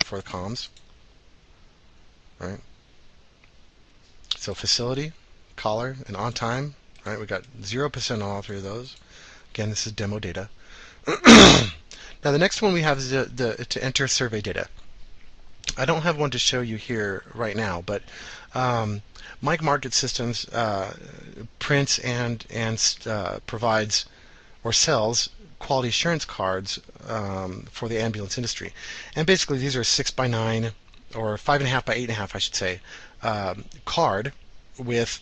for the comms, right? So facility, caller, and on time, right? We got 0% on all three of those. Again, this is demo data. Now the next one we have is to enter survey data. I don't have one to show you here right now, but Mike Market Systems prints and provides or sells quality assurance cards for the ambulance industry. And basically these are 6x9 or 5.5 by 8.5, I should say, card with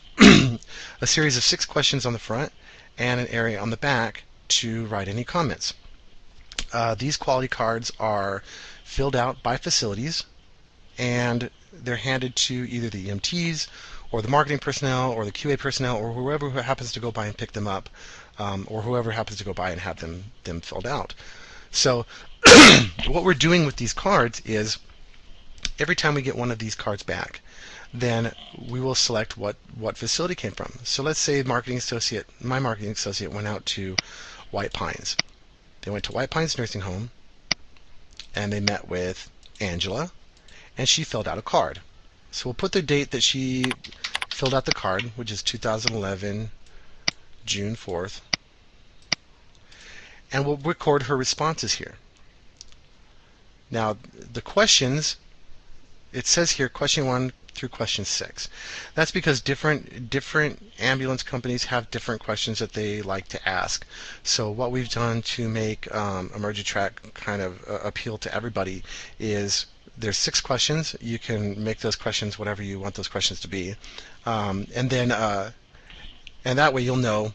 a series of 6 questions on the front and an area on the back to write any comments. These quality cards are filled out by facilities, and they're handed to either the EMTs or the marketing personnel or the QA personnel or whoever happens to go by and pick them up, or whoever happens to go by and have them filled out. So what we're doing with these cards is every time we get one of these cards back, then we will select what facility came from. So let's say my marketing associate went out to White Pines. They went to White Pines Nursing Home, and they met with Angela, and she filled out a card. So we'll put the date that she filled out the card, which is 2011, June 4th, and we'll record her responses here. Now, the questions, it says here question 1 through question 6. That's because different ambulance companies have different questions that they like to ask. So what we've done to make EmergiTrack kind of appeal to everybody is there's 6 questions. You can make those questions whatever you want those questions to be, and that way you'll know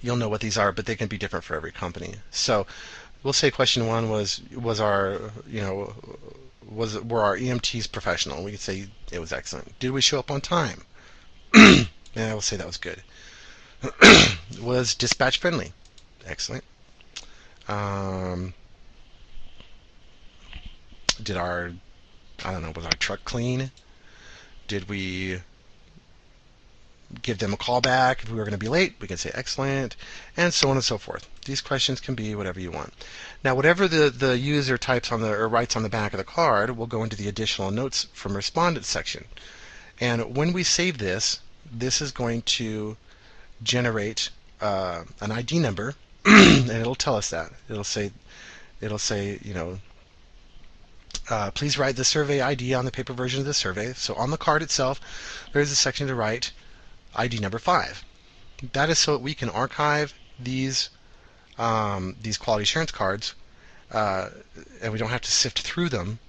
what these are, but they can be different for every company. So we'll say question 1 was our were our EMTs professional? We could say it was excellent. Did we show up on time? And I will say that was good. Was dispatch friendly? Excellent. Was our truck clean? Did we give them a call back if we were going to be late? We can say excellent, and so on and so forth. These questions can be whatever you want. Now, whatever the user types or writes on the back of the card will go into the additional notes from respondent section. And when we save this, this is going to generate an ID number, and it'll tell us that. It'll say, please write the survey ID on the paper version of the survey. So on the card itself, there's a section to write ID number 5. That is so that we can archive these quality assurance cards, and we don't have to sift through them.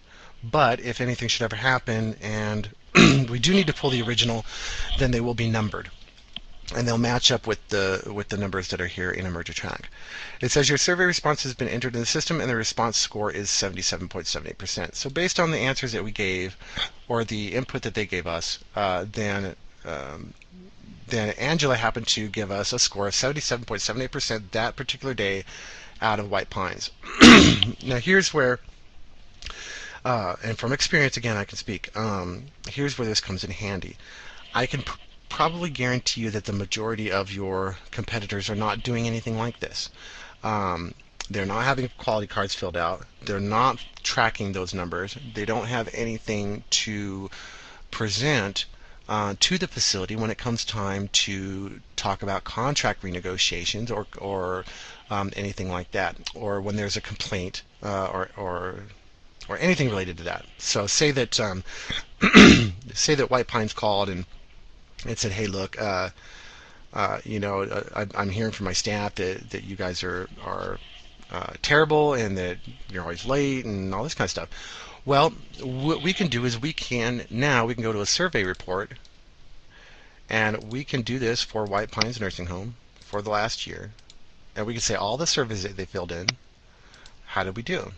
But if anything should ever happen and we do need to pull the original, then they will be numbered, and they'll match up with the numbers that are here in EmergiTrack. It says your survey response has been entered in the system, and the response score is 77.78%. So based on the answers that we gave, or the input that they gave us, then Angela happened to give us a score of 77.78% that particular day out of White Pines. Now here's where, and from experience again I can speak, here's where this comes in handy. I can probably guarantee you that the majority of your competitors are not doing anything like this. They're not having quality cards filled out. They're not tracking those numbers. They don't have anything to present to the facility when it comes time to talk about contract renegotiations or anything like that, or when there's a complaint or anything related to that. So say that say that White Pines called and said, hey, look, I'm hearing from my staff that you guys are terrible and that you're always late and all this kind of stuff. Well, what we can do is we can go to a survey report, and we can do this for White Pines Nursing Home for the last year, and we can say all the surveys that they filled in, how did we do?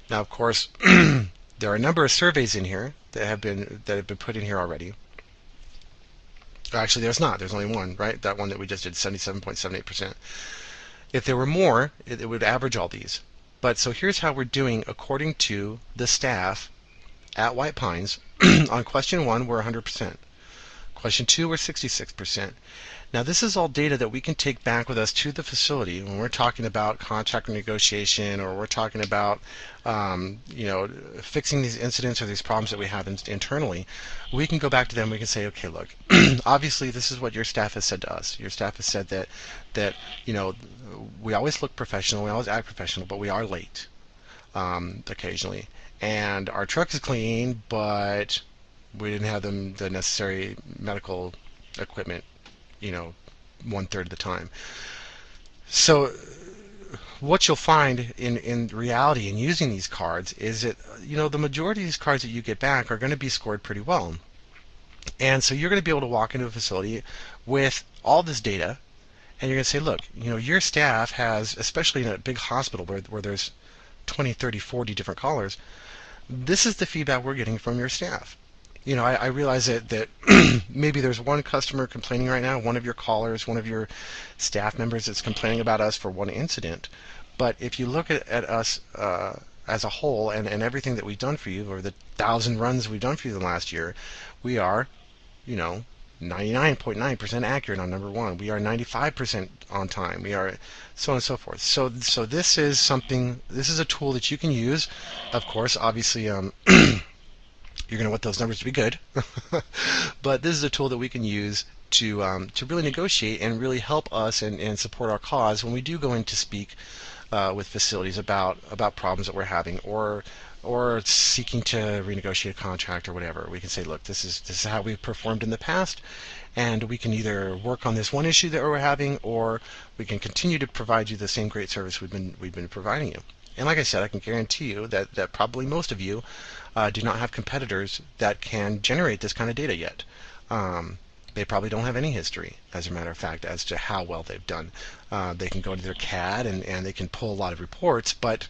Now, of course, there are a number of surveys in here that have been put in here already. Actually, there's not. There's only one, right? That one that we just did, 77.78%. If there were more, it would average all these. But so here's how we're doing according to the staff at White Pines. On question 1, we're 100%. Question 2, we're 66%. Now this is all data that we can take back with us to the facility when we're talking about contract negotiation, or we're talking about fixing these incidents or these problems that we have internally. We can go back to them. We can say, okay, look, obviously this is what your staff has said to us. Your staff has said that we always look professional, we always act professional, but we are late occasionally, and our truck is clean, but we didn't have the necessary medical equipment 1/3 of the time. So what you'll find in reality in using these cards is that the majority of these cards that you get back are going to be scored pretty well. And so you're going to be able to walk into a facility with all this data, and you're going to say, look, your staff has, especially in a big hospital where there's 20, 30, 40 different callers, this is the feedback we're getting from your staff. I realize that maybe there's one customer complaining right now, one of your callers, one of your staff members that's complaining about us for one incident. But if you look at us as a whole and everything that we've done for you, or the 1,000 runs we've done for you in the last year, we are, 99.9% accurate on number 1. We are 95% on time. We are so on and so forth. So this is something. This is a tool that you can use. Of course, obviously, you're going to want those numbers to be good, but this is a tool that we can use to really negotiate and really help us and support our cause when we do go in to speak with facilities about problems that we're having, or seeking to renegotiate a contract or whatever. We can say, look, this is how we've performed in the past, and we can either work on this one issue that we're having, or we can continue to provide you the same great service we've been providing you. And like I said, I can guarantee you that probably most of you do not have competitors that can generate this kind of data yet. They probably don't have any history, as a matter of fact, as to how well they've done. They can go to their CAD and they can pull a lot of reports, but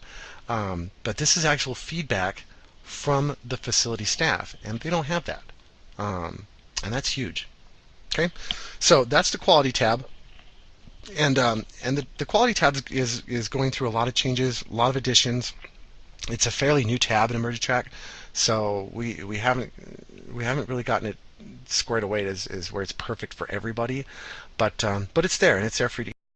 this is actual feedback from the facility staff, and they don't have that, and that's huge. Okay, so that's the quality tab. And the quality tab is going through a lot of changes, a lot of additions. It's a fairly new tab in EmergiTrack, so we haven't really gotten it squared away as where it's perfect for everybody, but it's there, and it's there for you to